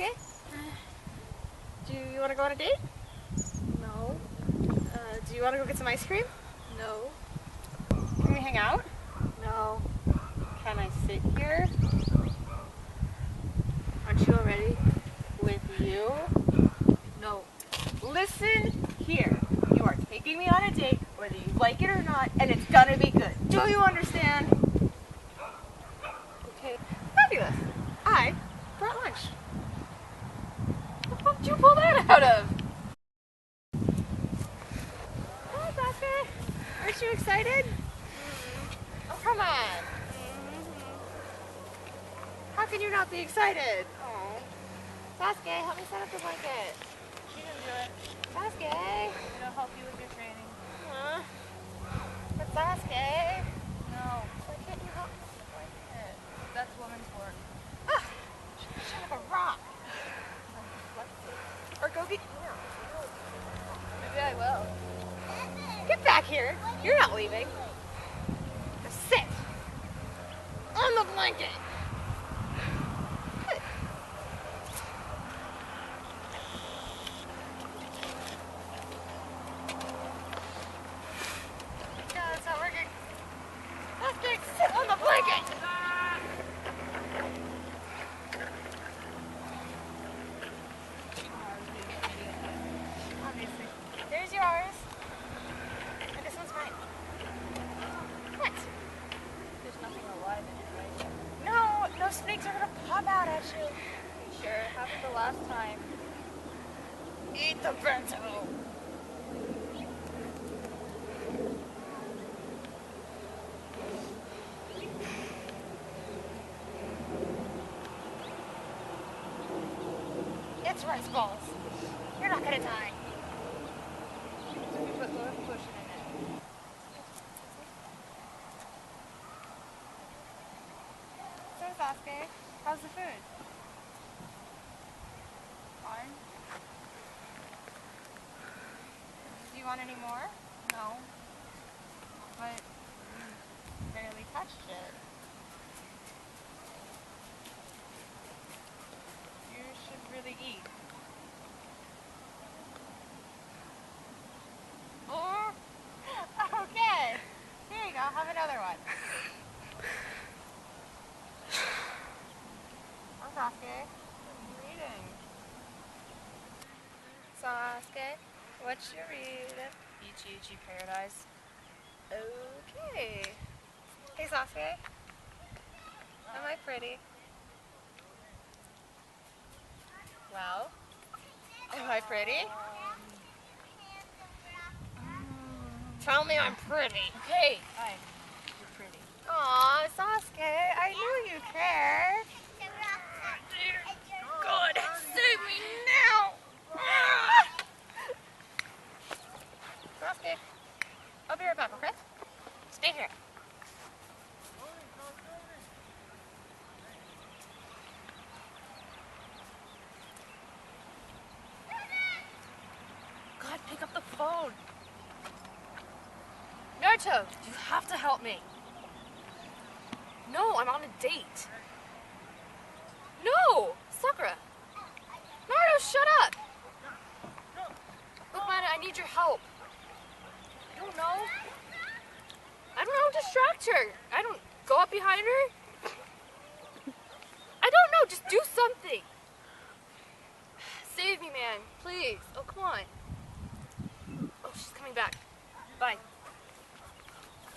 Sasuke? Do you want to go on a date? No. Do you want to go get some ice cream? No. Can we hang out? No. Can I sit here Aren't you already? with you? No. Listen here. You are taking me on a date, whether you like it or not, and it's gonna be good. Do you understand? Okay. Fabulous. I brought lunch. What the fuck did you pull that out of? Hi, Sasuke. Aren't you excited? Oh, come on. How can you not be excited? Oh. Sasuke, help me set up the blanket. She didn't do it. Sasuke. It'll help you with your training. But Sasuke. No. Why can't you help me with the blanket? That's woman's work. Ah, shut up a rock. Or go get... Maybe I will. Get back here. You're not leaving. Just sit on the blanket. No, that's not working. Sasuke, sit on the blanket. Obviously. There's yours. And this one's mine. What? There's nothing alive in it, right? No snakes are gonna pop out at you. Sure, it happened the last time. Eat the bento. It's rice balls. You're not gonna die. So we put Lord Potion in it. So Sasuke, how's the food? Fine? Do you want any more? No. But you barely touched it. You should really eat. Oh, okay. Here you go. Have another one. Oh, Sasuke. What are you reading? Sasuke, what you reading? Ichi Ichi Paradise. Okay. Hey, Sasuke. Am I pretty? Well, am I pretty? Tell me I'm pretty. Okay. Hi. You're pretty. Aw, Sasuke, I knew you cared. God, save me now. Sasuke, I'll be right back, okay? Stay here. God, pick up the phone. Naruto, you have to help me. No, I'm on a date. No! Sakura! Naruto, shut up! Look, man, I need your help. I don't know. I don't know, distract her. I don't go up behind her. I don't know, just do something. Save me, man, please. Oh, come on. Oh, she's coming back. Bye.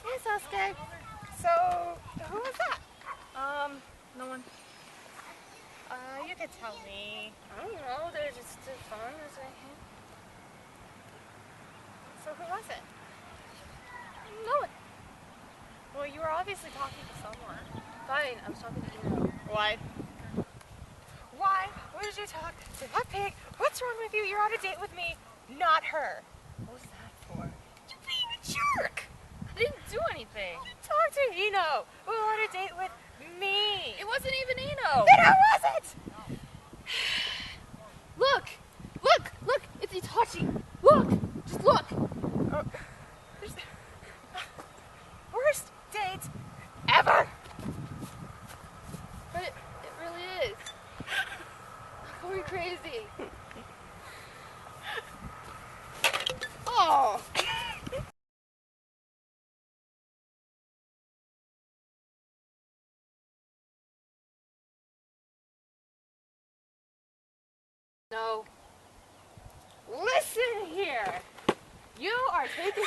Hey, Sasuke. So, who was that? No one. You could tell me. I don't know, they're just fun as I can. So who was it? No one. Well, you were obviously talking to someone. Fine, I was talking to you. Why? Why? What did you talk to that pig? What's wrong with you? You're on a date with me, not her. What was that for? You're being a jerk. I didn't do anything. Talk to Ino. We're on a date with me. It wasn't even Ino. Then who was it? Look! Look! Look! It's Itachi! Look! Just look! There's the worst date ever. But it really is. Look over No. Listen here. You are taking